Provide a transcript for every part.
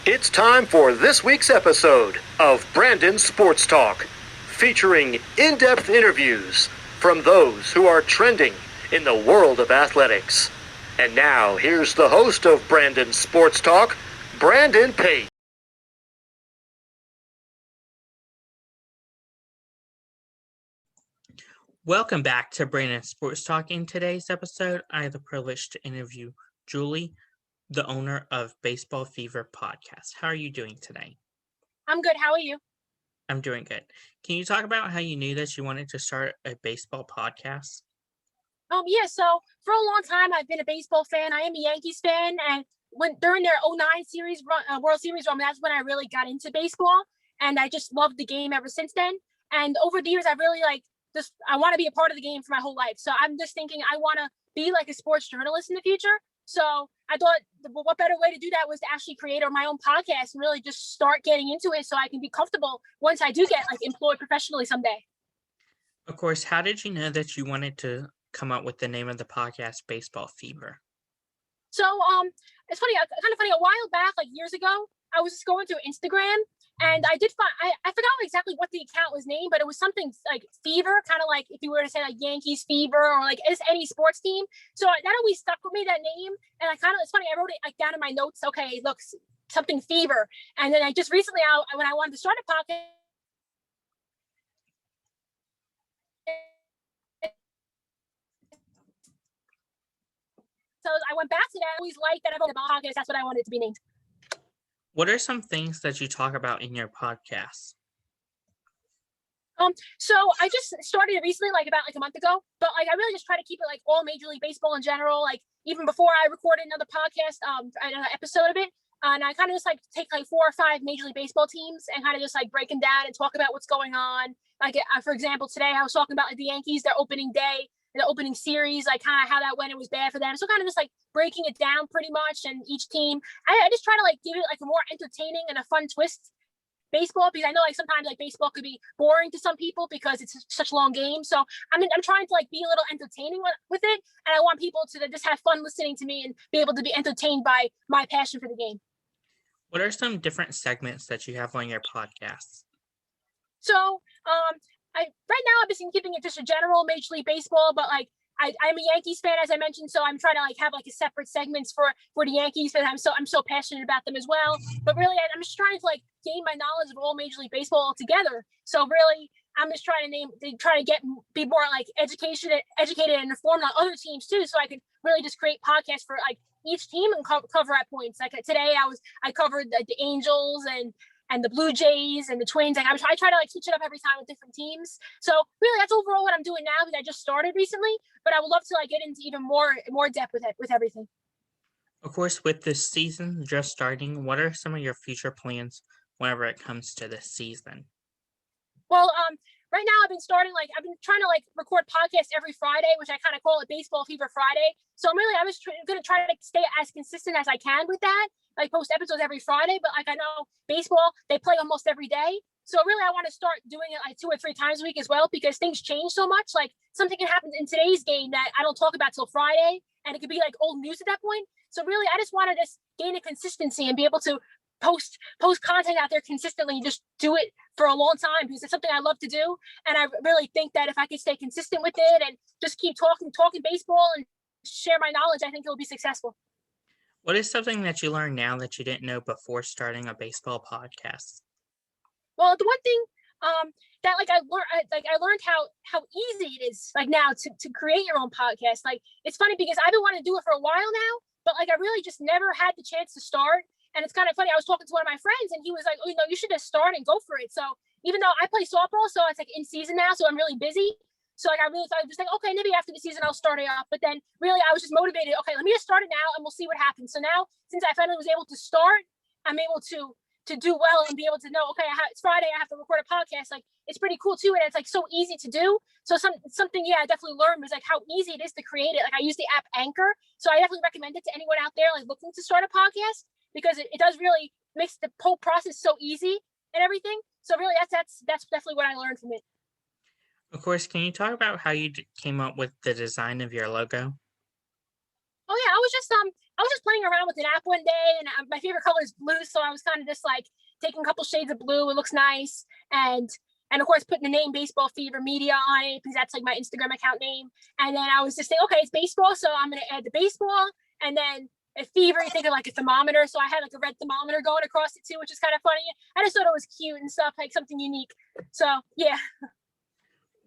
It's time for this week's episode of Brandon Sports Talk, featuring in-depth interviews from those who are trending in the world of athletics. And now, here's the host of Brandon Sports Talk, Brandon Pate. Welcome back to Brandon Sports Talk. In today's episode, I have the privilege to interview Julie, the owner of Baseball Fever Podcast. How are you doing today? I'm good. How are you? I'm doing good. Can you talk about how you knew that you wanted to start a baseball podcast? Yeah, so for a long time, I've been a baseball fan. I am a Yankees fan. And during their '09 series World Series run, that's when I really got into baseball. And I just loved the game ever since then. And over the years, I really I want to be a part of the game for my whole life. So I'm just thinking I want to be like a sports journalist in the future. So I thought, what better way to do that was to actually create my own podcast and really just start getting into it so I can be comfortable once I do get employed professionally someday. Of course, how did you know that you wanted to come up with the name of the podcast, Baseball Fever? So it's funny, kind of funny. A while back, like years ago, I was just going through Instagram, and I did find I forgot exactly what the account was named, but it was something like Fever, kind of like if you were to say like Yankees Fever or like any sports team. So that always stuck with me, that name, and it's funny. I wrote it like down in my notes. Okay, look, something Fever, and then I just recently, when I wanted to start a podcast. So I went back to that. I always liked that about podcast. That's what I wanted to be named. What are some things that you talk about in your podcast? So I just started it recently, about a month ago, but I really just try to keep it all Major League Baseball in general. Even before I recorded another podcast, another episode of it, and I kind of just take 4 or 5 Major League Baseball teams and kind of just break them down and talk about what's going on. For example, today I was talking about the Yankees, their opening day, the opening series, kind of how that went. It was bad for them, so kind of just breaking it down pretty much. And each team, I just try to give it a more entertaining and a fun twist. Baseball, because I know sometimes baseball could be boring to some people because it's such long games. So I'm trying to be a little entertaining with it, and I want people to just have fun listening to me and be able to be entertained by my passion for the game. What are some different segments that you have on your podcast? So right now I'm just keeping it just a general Major League Baseball, but I'm a Yankees fan, as I mentioned, so I'm trying to have a separate segments for the Yankees, but I'm so passionate about them as well. But really, I'm just trying to gain my knowledge of all Major League Baseball together. So really, I'm just trying to be more educated and informed on other teams too, so I can really just create podcasts for each team and cover at points. Today, I covered the Angels and the Blue Jays and the Twins. I try to switch it up every time with different teams. So really, that's overall what I'm doing now, because I just started recently. But I would love to get into even more depth with everything. Of course, with this season just starting, what are some of your future plans whenever it comes to this season? Well, right now I've been trying to record podcasts every Friday, which I kind of call it Baseball Fever Friday. So I was going to try to stay as consistent as I can with that. Post episodes every Friday, but I know baseball, they play almost every day. So really, I want to start doing it 2 or 3 times a week as well, because things change so much. Something can happen in today's game that I don't talk about till Friday, and it could be old news at that point. So really, I just want to just gain a consistency and be able to post content out there consistently and just do it for a long time, because it's something I love to do. And I really think that if I could stay consistent with it and just keep talking baseball and share my knowledge, I think it'll be successful. What is something that you learned now that you didn't know before starting a baseball podcast? Well, the one thing that I learned how easy it is now to create your own podcast. It's funny because I've been wanting to do it for a while now, but I really just never had the chance to start. And it's kind of funny. I was talking to one of my friends, and he was like, "Oh, you should just start and go for it." So even though I play softball, so it's in season now, so I'm really busy. So I really thought, just okay, maybe after the season I'll start it up. But then really I was just motivated. Okay, let me just start it now, and we'll see what happens. So now, since I finally was able to start, I'm able to do well and be able to know, okay, it's Friday, I have to record a podcast. It's pretty cool too, and it's so easy to do. So something I definitely learned was how easy it is to create it. I use the app Anchor, so I definitely recommend it to anyone out there looking to start a podcast, because it does really makes the whole process so easy and everything. So really, that's definitely what I learned from it. Of course, can you talk about how you came up with the design of your logo? Oh yeah, I was just I was just playing around with an app one day, and my favorite color is blue, so I was kind of just like taking a couple shades of blue. It looks nice, and of course putting the name Baseball Fever Media on it because that's like my Instagram account name. And then I was just saying, okay, it's baseball, so I'm gonna add the baseball, and then a fever, you think of like a thermometer, so I had like a red thermometer going across it too, which is kind of funny. I just thought it was cute and stuff, like something unique. So yeah.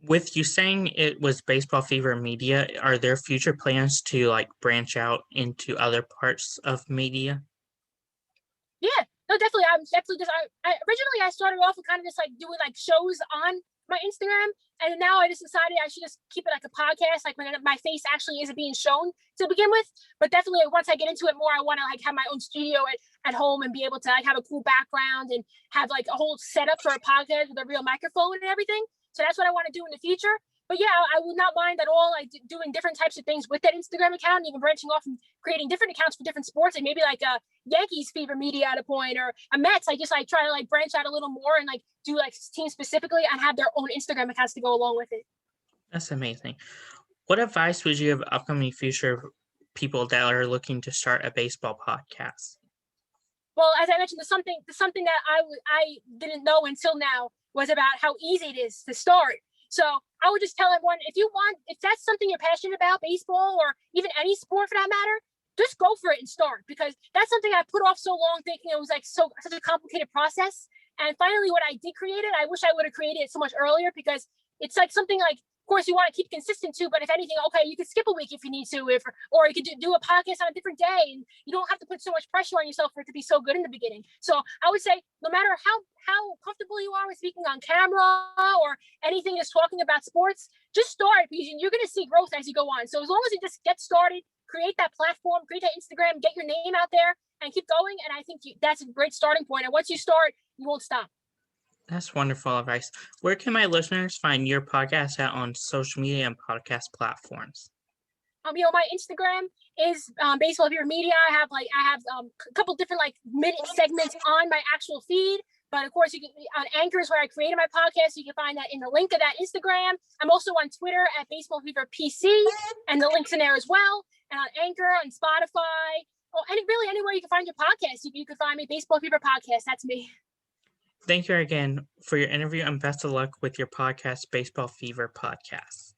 With you saying it was Baseball Fever Media, are there future plans to like branch out into other parts of media? Yeah, no, definitely. I'm definitely just. I originally I started off with kind of just like doing like shows on my Instagram, and now I just decided I should just keep it like a podcast, like when my face actually isn't being shown to begin with. But definitely, once I get into it more, I want to like have my own studio at home and be able to like have a cool background and have like a whole setup for a podcast with a real microphone and everything. So that's what I want to do in the future. But yeah, I would not mind at all like doing different types of things with that Instagram account, and even branching off and creating different accounts for different sports, and maybe like a Yankees Fever Media at a point, or a Mets. I just like try to like branch out a little more and like do like teams specifically and have their own Instagram accounts to go along with it. That's amazing. What advice would you give upcoming future people that are looking to start a baseball podcast? Well, as I mentioned, there's something that I didn't know until now was about how easy it is to start. So I would just tell everyone, if that's something you're passionate about, baseball or even any sport for that matter, just go for it and start, because that's something I put off so long, thinking it was like such a complicated process. And finally, when I did create it, I wish I would have created it so much earlier, because it's like something like, of course, you want to keep consistent too, but if anything, okay, you could skip a week if you need to, or you could do a podcast on a different day, and you don't have to put so much pressure on yourself for it to be so good in the beginning. So I would say, no matter how comfortable you are with speaking on camera or anything just talking about sports, just start, because you're going to see growth as you go on. So as long as you just get started, create that platform, create that Instagram, get your name out there, and keep going. And I think that's a great starting point. And once you start, you won't stop. That's wonderful advice. Where can my listeners find your podcast at on social media and podcast platforms? My Instagram is Baseball Fever Media. I have a couple different like minute segments on my actual feed. But of course, you can on Anchor is where I created my podcast. You can find that in the link of that Instagram. I'm also on Twitter at Baseball Fever PC, and the link's in there as well. And on Anchor, on Spotify, really anywhere you can find your podcast, you can find me. Baseball Fever Podcast. That's me. Thank you again for your interview, and best of luck with your podcast, Baseball Fever Podcast.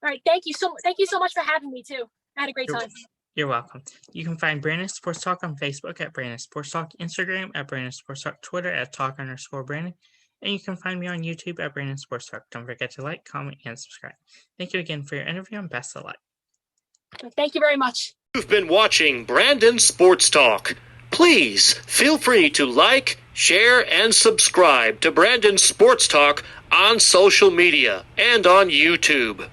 All right. Thank you so much for having me too. I had a great time. You're welcome. You can find Brandon Sports Talk on Facebook at Brandon Sports Talk, Instagram at Brandon Sports Talk, Twitter at Talk_Brandon, and you can find me on YouTube at Brandon Sports Talk. Don't forget to like, comment, and subscribe. Thank you again for your interview, and best of luck. Thank you very much. You've been watching Brandon Sports Talk. Please feel free to like, share, and subscribe to Brandon Sports Talk on social media and on YouTube.